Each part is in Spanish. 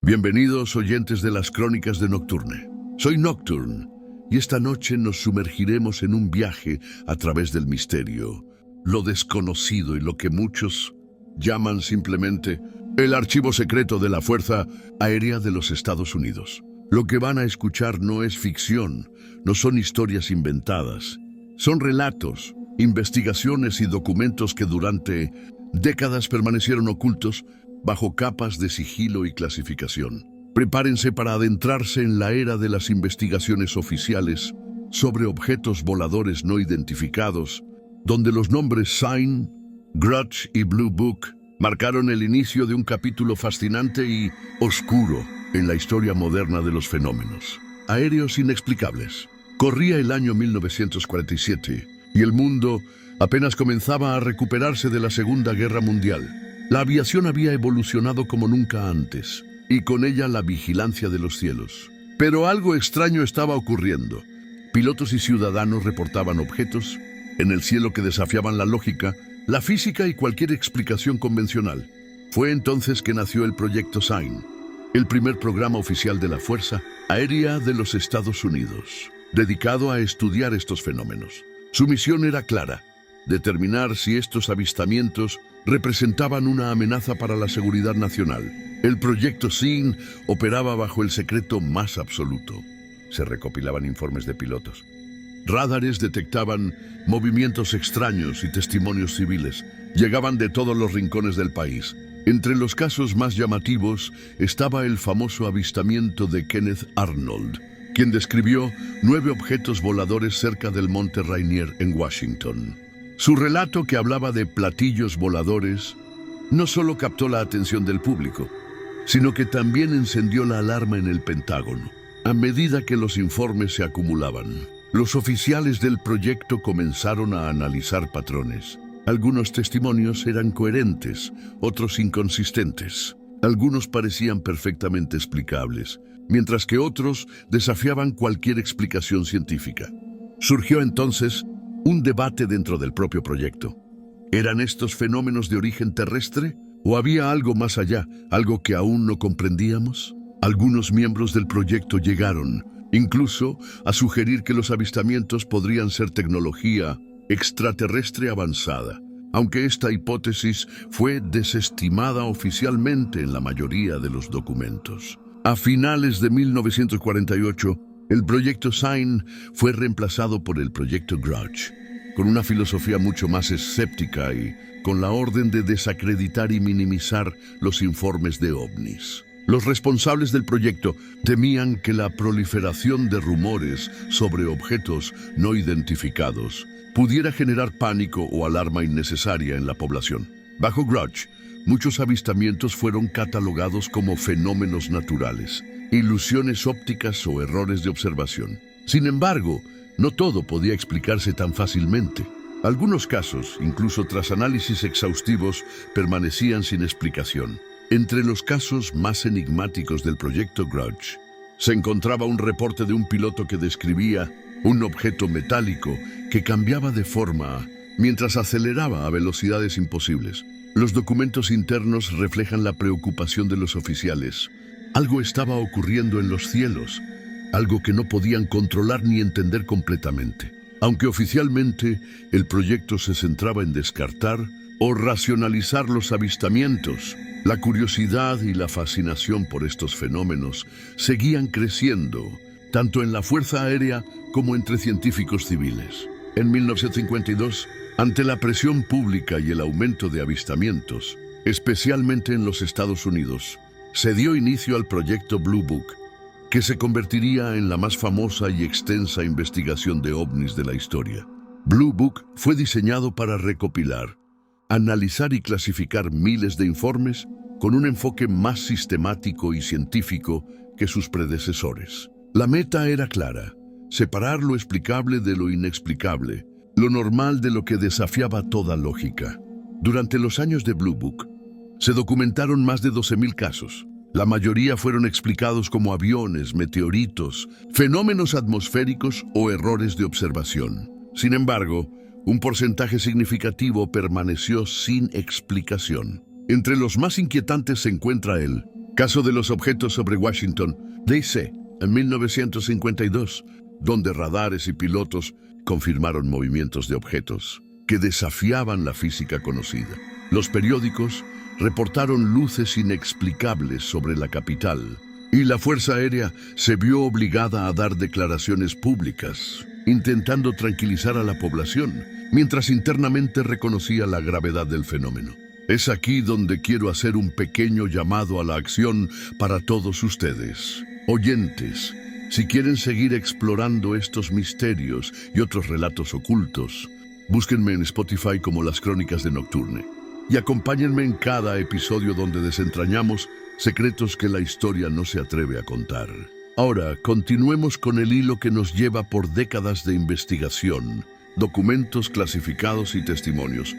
Bienvenidos oyentes de las Crónicas de Nocturne. Soy Nocturne y esta noche nos sumergiremos en un viaje a través del misterio, lo desconocido y lo que muchos llaman simplemente el archivo secreto de la Fuerza Aérea de los Estados Unidos. Lo que van a escuchar no es ficción, no son historias inventadas, son relatos, investigaciones y documentos que durante décadas permanecieron ocultos bajo capas de sigilo y clasificación. Prepárense para adentrarse en la era de las investigaciones oficiales sobre objetos voladores no identificados, donde los nombres Sign, Grudge y Blue Book marcaron el inicio de un capítulo fascinante y oscuro en la historia moderna de los fenómenos aéreos inexplicables. Corría el año 1947 y el mundo apenas comenzaba a recuperarse de la Segunda Guerra Mundial. La aviación había evolucionado como nunca antes, y con ella la vigilancia de los cielos. Pero algo extraño estaba ocurriendo. Pilotos y ciudadanos reportaban objetos en el cielo que desafiaban la lógica, la física y cualquier explicación convencional. Fue entonces que nació el Proyecto Sign, el primer programa oficial de la Fuerza Aérea de los Estados Unidos, dedicado a estudiar estos fenómenos. Su misión era clara: determinar si estos avistamientos representaban una amenaza para la seguridad nacional. El Proyecto Sign operaba bajo el secreto más absoluto. Se recopilaban informes de pilotos. Radares detectaban movimientos extraños y testimonios civiles. Llegaban de todos los rincones del país. Entre los casos más llamativos estaba el famoso avistamiento de Kenneth Arnold, quien describió 9 objetos voladores cerca del Monte Rainier en Washington. Su relato, que hablaba de platillos voladores, no solo captó la atención del público, sino que también encendió la alarma en el Pentágono. A medida que los informes se acumulaban, los oficiales del proyecto comenzaron a analizar patrones. Algunos testimonios eran coherentes, otros inconsistentes. Algunos parecían perfectamente explicables, mientras que otros desafiaban cualquier explicación científica. Surgió entonces un debate dentro del propio proyecto. ¿Eran estos fenómenos de origen terrestre? ¿O había algo más allá, algo que aún no comprendíamos? Algunos miembros del proyecto llegaron, incluso, a sugerir que los avistamientos podrían ser tecnología extraterrestre avanzada, aunque esta hipótesis fue desestimada oficialmente en la mayoría de los documentos. A finales de 1948, el Proyecto Sign fue reemplazado por el Proyecto Grudge, con una filosofía mucho más escéptica y con la orden de desacreditar y minimizar los informes de ovnis. Los responsables del proyecto temían que la proliferación de rumores sobre objetos no identificados pudiera generar pánico o alarma innecesaria en la población. Bajo Grudge, muchos avistamientos fueron catalogados como fenómenos naturales, ilusiones ópticas o errores de observación. Sin embargo, no todo podía explicarse tan fácilmente. Algunos casos, incluso tras análisis exhaustivos, permanecían sin explicación. Entre los casos más enigmáticos del Proyecto Grudge, se encontraba un reporte de un piloto que describía un objeto metálico que cambiaba de forma mientras aceleraba a velocidades imposibles. Los documentos internos reflejan la preocupación de los oficiales. Algo estaba ocurriendo en los cielos, algo que no podían controlar ni entender completamente. Aunque oficialmente el proyecto se centraba en descartar o racionalizar los avistamientos, la curiosidad y la fascinación por estos fenómenos seguían creciendo, tanto en la Fuerza Aérea como entre científicos civiles. En 1952, ante la presión pública y el aumento de avistamientos, especialmente en los Estados Unidos, se dio inicio al Proyecto Blue Book, que se convertiría en la más famosa y extensa investigación de ovnis de la historia. Blue Book fue diseñado para recopilar, analizar y clasificar miles de informes con un enfoque más sistemático y científico que sus predecesores. La meta era clara: separar lo explicable de lo inexplicable, lo normal de lo que desafiaba toda lógica. Durante los años de Blue Book, se documentaron más de 12,000 casos. La mayoría fueron explicados como aviones, meteoritos, fenómenos atmosféricos o errores de observación. Sin embargo, un porcentaje significativo permaneció sin explicación. Entre los más inquietantes se encuentra el Caso de los objetos sobre Washington, D.C., en 1952, donde radares y pilotos confirmaron movimientos de objetos que desafiaban la física conocida. Los periódicos reportaron luces inexplicables sobre la capital y la Fuerza Aérea se vio obligada a dar declaraciones públicas, intentando tranquilizar a la población, mientras internamente reconocía la gravedad del fenómeno. Es aquí donde quiero hacer un pequeño llamado a la acción para todos ustedes, oyentes. Si quieren seguir explorando estos misterios y otros relatos ocultos, búsquenme en Spotify como Las Crónicas de Nocturne y acompáñenme en cada episodio donde desentrañamos secretos que la historia no se atreve a contar. Ahora, continuemos con el hilo que nos lleva por décadas de investigación, documentos clasificados y testimonios,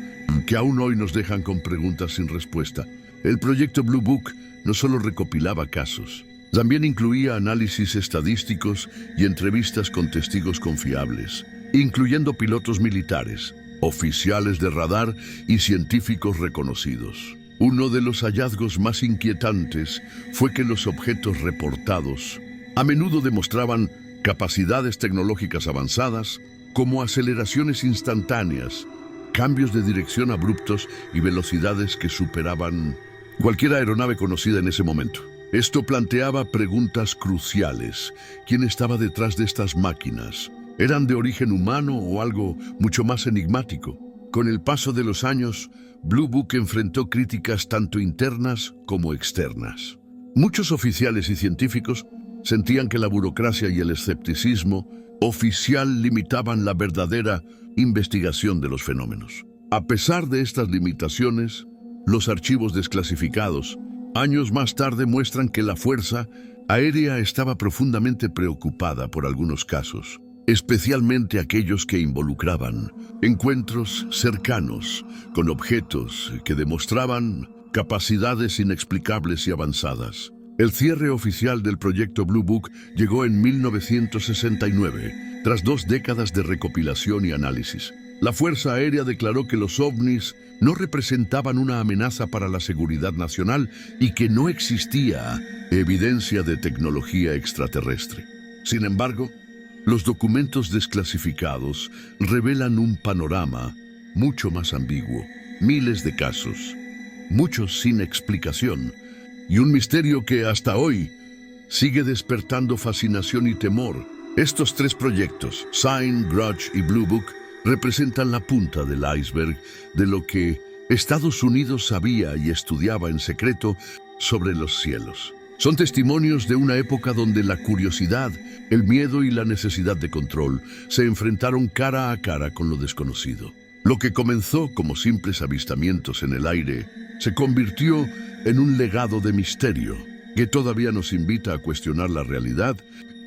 que aún hoy nos dejan con preguntas sin respuesta. El proyecto Blue Book no solo recopilaba casos, también incluía análisis estadísticos y entrevistas con testigos confiables, incluyendo pilotos militares, oficiales de radar y científicos reconocidos. Uno de los hallazgos más inquietantes fue que los objetos reportados a menudo demostraban capacidades tecnológicas avanzadas, como aceleraciones instantáneas, cambios de dirección abruptos y velocidades que superaban cualquier aeronave conocida en ese momento. Esto planteaba preguntas cruciales. ¿Quién estaba detrás de estas máquinas? ¿Eran de origen humano o algo mucho más enigmático? Con el paso de los años, Blue Book enfrentó críticas tanto internas como externas. Muchos oficiales y científicos sentían que la burocracia y el escepticismo oficial limitaban la verdadera investigación de los fenómenos. A pesar de estas limitaciones, los archivos desclasificados años más tarde muestran que la Fuerza Aérea estaba profundamente preocupada por algunos casos, especialmente aquellos que involucraban encuentros cercanos con objetos que demostraban capacidades inexplicables y avanzadas. El cierre oficial del proyecto Blue Book llegó en 1969, tras 2 décadas de recopilación y análisis. La Fuerza Aérea declaró que los ovnis no representaban una amenaza para la seguridad nacional y que no existía evidencia de tecnología extraterrestre. Sin embargo, los documentos desclasificados revelan un panorama mucho más ambiguo. Miles de casos, muchos sin explicación, y un misterio que hasta hoy sigue despertando fascinación y temor. Estos 3 proyectos, Sign, Grudge y Blue Book, representan la punta del iceberg de lo que Estados Unidos sabía y estudiaba en secreto sobre los cielos. Son testimonios de una época donde la curiosidad, el miedo y la necesidad de control se enfrentaron cara a cara con lo desconocido. Lo que comenzó como simples avistamientos en el aire se convirtió en un legado de misterio que todavía nos invita a cuestionar la realidad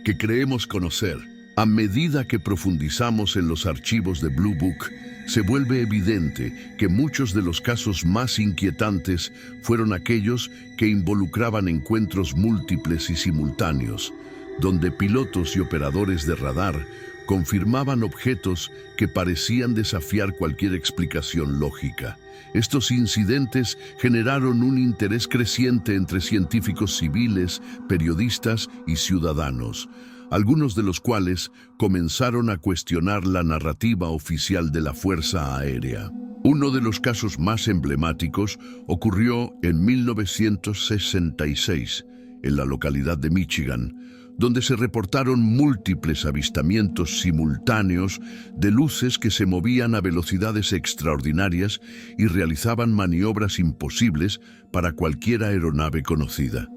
que creemos conocer. A medida que profundizamos en los archivos de Blue Book, se vuelve evidente que muchos de los casos más inquietantes fueron aquellos que involucraban encuentros múltiples y simultáneos, donde pilotos y operadores de radar confirmaban objetos que parecían desafiar cualquier explicación lógica. Estos incidentes generaron un interés creciente entre científicos civiles, periodistas y ciudadanos, algunos de los cuales comenzaron a cuestionar la narrativa oficial de la Fuerza Aérea. Uno de los casos más emblemáticos ocurrió en 1966, en la localidad de Michigan, donde se reportaron múltiples avistamientos simultáneos de luces que se movían a velocidades extraordinarias y realizaban maniobras imposibles para cualquier aeronave conocida.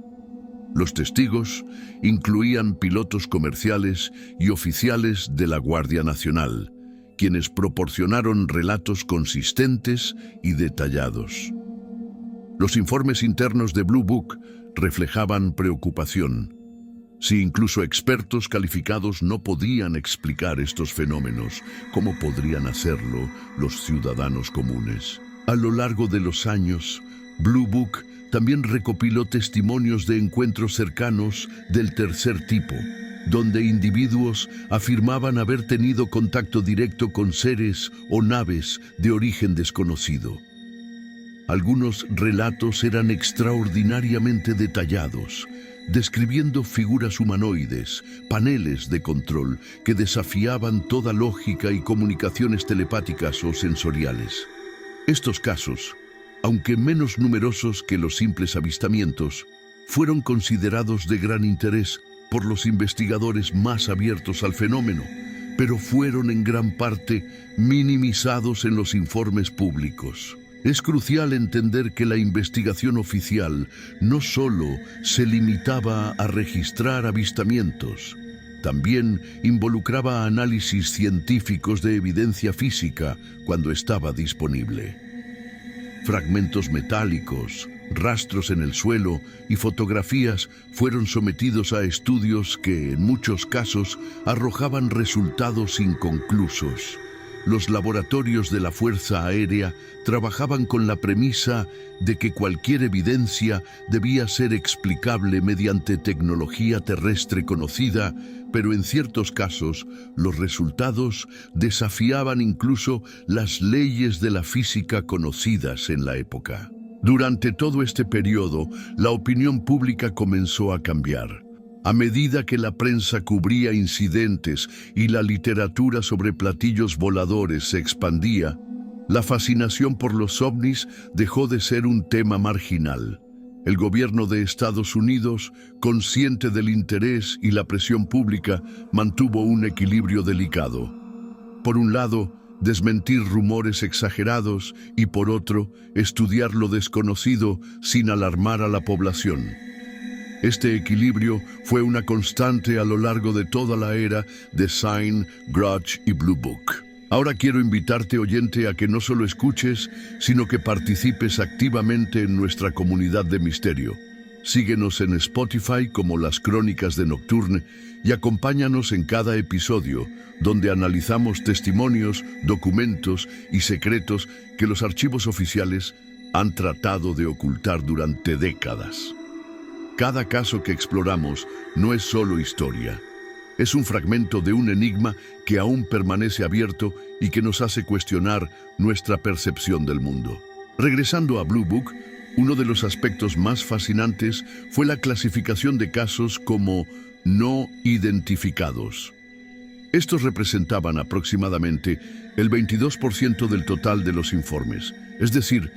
Los testigos incluían pilotos comerciales y oficiales de la Guardia Nacional, quienes proporcionaron relatos consistentes y detallados. Los informes internos de Blue Book reflejaban preocupación. Si incluso expertos calificados no podían explicar estos fenómenos, ¿cómo podrían hacerlo los ciudadanos comunes? A lo largo de los años, Blue Book también recopiló testimonios de encuentros cercanos del tercer tipo, donde individuos afirmaban haber tenido contacto directo con seres o naves de origen desconocido. Algunos relatos eran extraordinariamente detallados, describiendo figuras humanoides, paneles de control que desafiaban toda lógica y comunicaciones telepáticas o sensoriales. Estos casos, aunque menos numerosos que los simples avistamientos, fueron considerados de gran interés por los investigadores más abiertos al fenómeno, pero fueron en gran parte minimizados en los informes públicos. Es crucial entender que la investigación oficial no solo se limitaba a registrar avistamientos, también involucraba análisis científicos de evidencia física cuando estaba disponible. Fragmentos metálicos, rastros en el suelo y fotografías fueron sometidos a estudios que, en muchos casos, arrojaban resultados inconclusos. Los laboratorios de la Fuerza Aérea trabajaban con la premisa de que cualquier evidencia debía ser explicable mediante tecnología terrestre conocida, pero en ciertos casos los resultados desafiaban incluso las leyes de la física conocidas en la época. Durante todo este periodo, la opinión pública comenzó a cambiar. A medida que la prensa cubría incidentes y la literatura sobre platillos voladores se expandía, la fascinación por los ovnis dejó de ser un tema marginal. El gobierno de Estados Unidos, consciente del interés y la presión pública, mantuvo un equilibrio delicado. Por un lado, desmentir rumores exagerados y, por otro, estudiar lo desconocido sin alarmar a la población. Este equilibrio fue una constante a lo largo de toda la era de Sign, Grudge y Blue Book. Ahora quiero invitarte, oyente, a que no solo escuches, sino que participes activamente en nuestra comunidad de misterio. Síguenos en Spotify como Las Crónicas de Nocturne y acompáñanos en cada episodio, donde analizamos testimonios, documentos y secretos que los archivos oficiales han tratado de ocultar durante décadas. Cada caso que exploramos no es solo historia. Es un fragmento de un enigma que aún permanece abierto y que nos hace cuestionar nuestra percepción del mundo. Regresando a Blue Book, uno de los aspectos más fascinantes fue la clasificación de casos como no identificados. Estos representaban aproximadamente el 22% del total de los informes, es decir,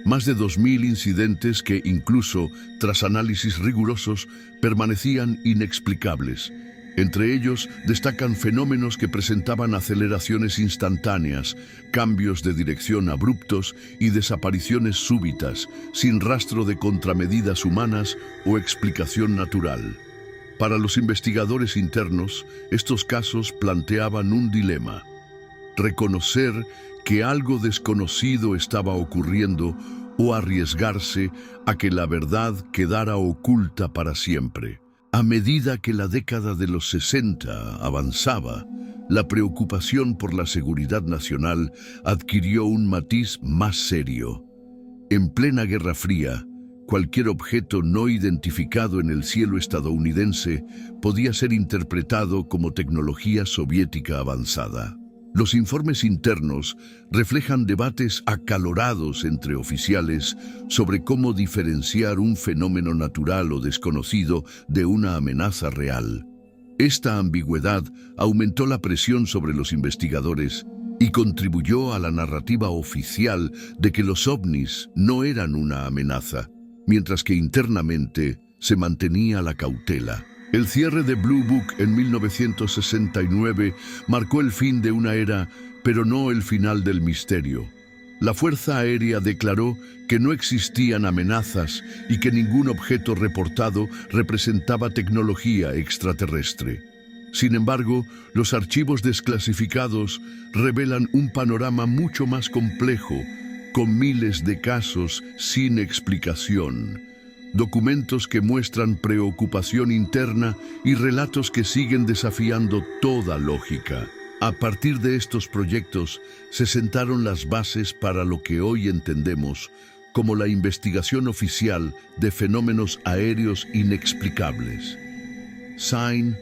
más de 2.000 incidentes que, incluso tras análisis rigurosos, permanecían inexplicables. Entre ellos destacan fenómenos que presentaban aceleraciones instantáneas, cambios de dirección abruptos y desapariciones súbitas, sin rastro de contramedidas humanas o explicación natural. Para los investigadores internos, estos casos planteaban un dilema: reconocer que algo desconocido estaba ocurriendo o arriesgarse a que la verdad quedara oculta para siempre. A medida que la década de los 60 avanzaba, la preocupación por la seguridad nacional adquirió un matiz más serio. En plena Guerra Fría, cualquier objeto no identificado en el cielo estadounidense podía ser interpretado como tecnología soviética avanzada. Los informes internos reflejan debates acalorados entre oficiales sobre cómo diferenciar un fenómeno natural o desconocido de una amenaza real. Esta ambigüedad aumentó la presión sobre los investigadores y contribuyó a la narrativa oficial de que los ovnis no eran una amenaza, mientras que internamente se mantenía la cautela. El cierre de Blue Book en 1969 marcó el fin de una era, pero no el final del misterio. La Fuerza Aérea declaró que no existían amenazas y que ningún objeto reportado representaba tecnología extraterrestre. Sin embargo, los archivos desclasificados revelan un panorama mucho más complejo, con miles de casos sin explicación. Documentos que muestran preocupación interna y relatos que siguen desafiando toda lógica. A partir de estos proyectos se sentaron las bases para lo que hoy entendemos como la investigación oficial de fenómenos aéreos inexplicables. Sign,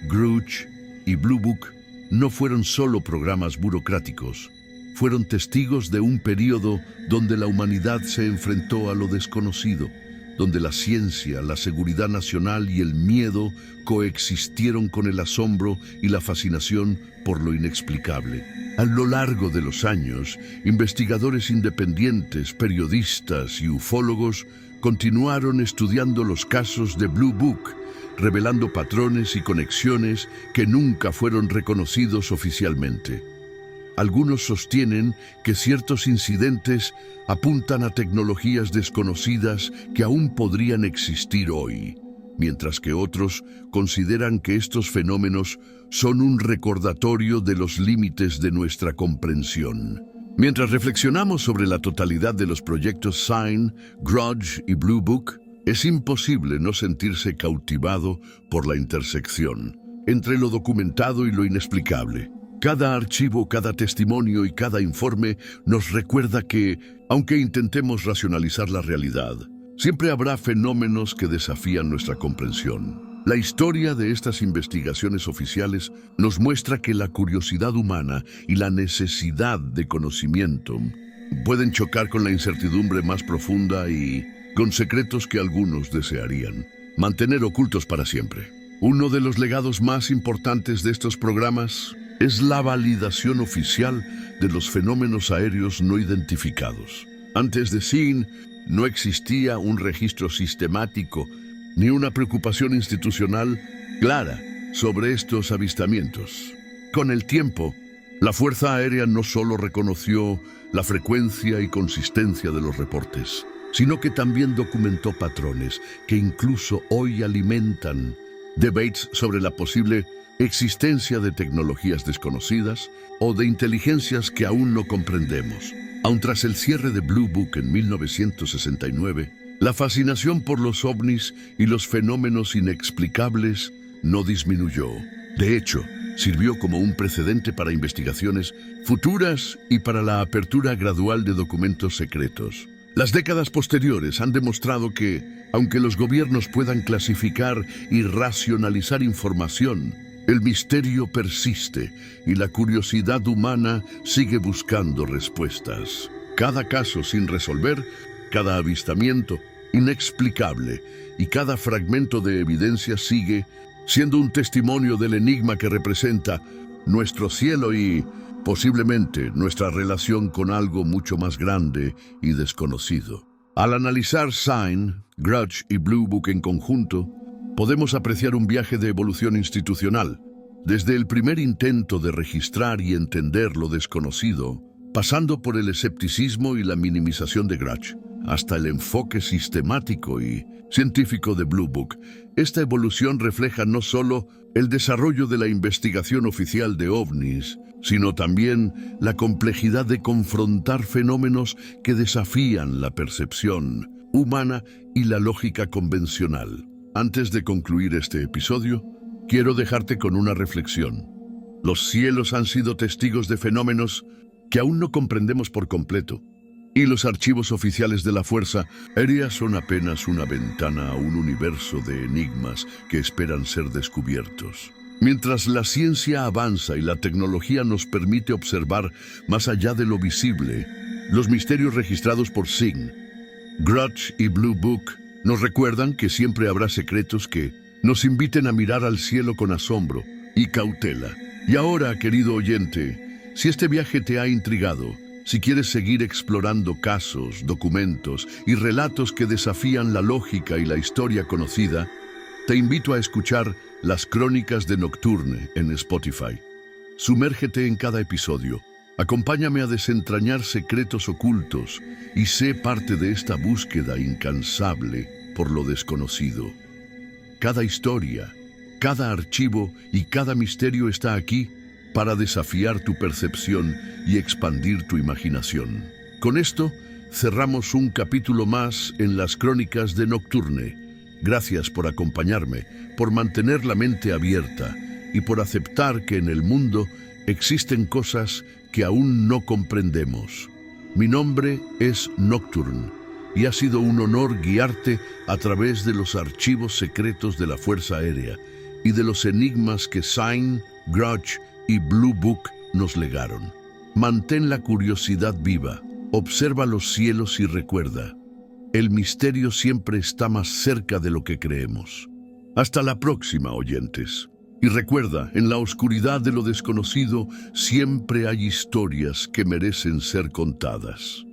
Grudge y Blue Book no fueron solo programas burocráticos. fueron testigos de un período donde la humanidad se enfrentó a lo desconocido, donde la ciencia, la seguridad nacional y el miedo coexistieron con el asombro y la fascinación por lo inexplicable. A lo largo de los años, investigadores independientes, periodistas y ufólogos continuaron estudiando los casos de Blue Book, revelando patrones y conexiones que nunca fueron reconocidos oficialmente. Algunos sostienen que ciertos incidentes apuntan a tecnologías desconocidas que aún podrían existir hoy, mientras que otros consideran que estos fenómenos son un recordatorio de los límites de nuestra comprensión. Mientras reflexionamos sobre la totalidad de los proyectos Sign, Grudge y Blue Book, es imposible no sentirse cautivado por la intersección entre lo documentado y lo inexplicable. Cada archivo, cada testimonio y cada informe nos recuerda que, aunque intentemos racionalizar la realidad, siempre habrá fenómenos que desafían nuestra comprensión. La historia de estas investigaciones oficiales nos muestra que la curiosidad humana y la necesidad de conocimiento pueden chocar con la incertidumbre más profunda y con secretos que algunos desearían mantener ocultos para siempre. Uno de los legados más importantes de estos programas es la validación oficial de los fenómenos aéreos no identificados. Antes de SIGN no existía un registro sistemático ni una preocupación institucional clara sobre estos avistamientos. Con el tiempo, la Fuerza Aérea no solo reconoció la frecuencia y consistencia de los reportes, sino que también documentó patrones que incluso hoy alimentan debates sobre la posible existencia de tecnologías desconocidas o de inteligencias que aún no comprendemos. Aun tras el cierre de Blue Book en 1969, la fascinación por los ovnis y los fenómenos inexplicables no disminuyó. De hecho, sirvió como un precedente para investigaciones futuras y para la apertura gradual de documentos secretos. Las décadas posteriores han demostrado que, aunque los gobiernos puedan clasificar y racionalizar información, el misterio persiste y la curiosidad humana sigue buscando respuestas. Cada caso sin resolver, cada avistamiento inexplicable y cada fragmento de evidencia sigue siendo un testimonio del enigma que representa nuestro cielo y, posiblemente, nuestra relación con algo mucho más grande y desconocido. Al analizar Sign, Grudge y Blue Book en conjunto, podemos apreciar un viaje de evolución institucional, desde el primer intento de registrar y entender lo desconocido, pasando por el escepticismo y la minimización de Grudge, hasta el enfoque sistemático y científico de Blue Book. Esta evolución refleja no solo el desarrollo de la investigación oficial de ovnis, sino también la complejidad de confrontar fenómenos que desafían la percepción humana y la lógica convencional. Antes de concluir este episodio, quiero dejarte con una reflexión. Los cielos han sido testigos de fenómenos que aún no comprendemos por completo, y los archivos oficiales de la Fuerza Aérea son apenas una ventana a un universo de enigmas que esperan ser descubiertos. Mientras la ciencia avanza y la tecnología nos permite observar más allá de lo visible, los misterios registrados por SIGN, Grudge y Blue Book nos recuerdan que siempre habrá secretos que nos inviten a mirar al cielo con asombro y cautela. Y ahora, querido oyente, si este viaje te ha intrigado, si quieres seguir explorando casos, documentos y relatos que desafían la lógica y la historia conocida, te invito a escuchar Las Crónicas de Nocturne en Spotify. Sumérgete en cada episodio. Acompáñame a desentrañar secretos ocultos y sé parte de esta búsqueda incansable por lo desconocido. Cada historia, cada archivo y cada misterio está aquí para desafiar tu percepción y expandir tu imaginación. Con esto, cerramos un capítulo más en Las Crónicas de Nocturne. Gracias por acompañarme, por mantener la mente abierta y por aceptar que en el mundo existen cosas que aún no comprendemos. Mi nombre es Nocturne y ha sido un honor guiarte a través de los archivos secretos de la Fuerza Aérea y de los enigmas que Sign, Grudge y Blue Book nos legaron. Mantén la curiosidad viva, observa los cielos y recuerda, el misterio siempre está más cerca de lo que creemos. Hasta la próxima, oyentes. Y recuerda, en la oscuridad de lo desconocido siempre hay historias que merecen ser contadas.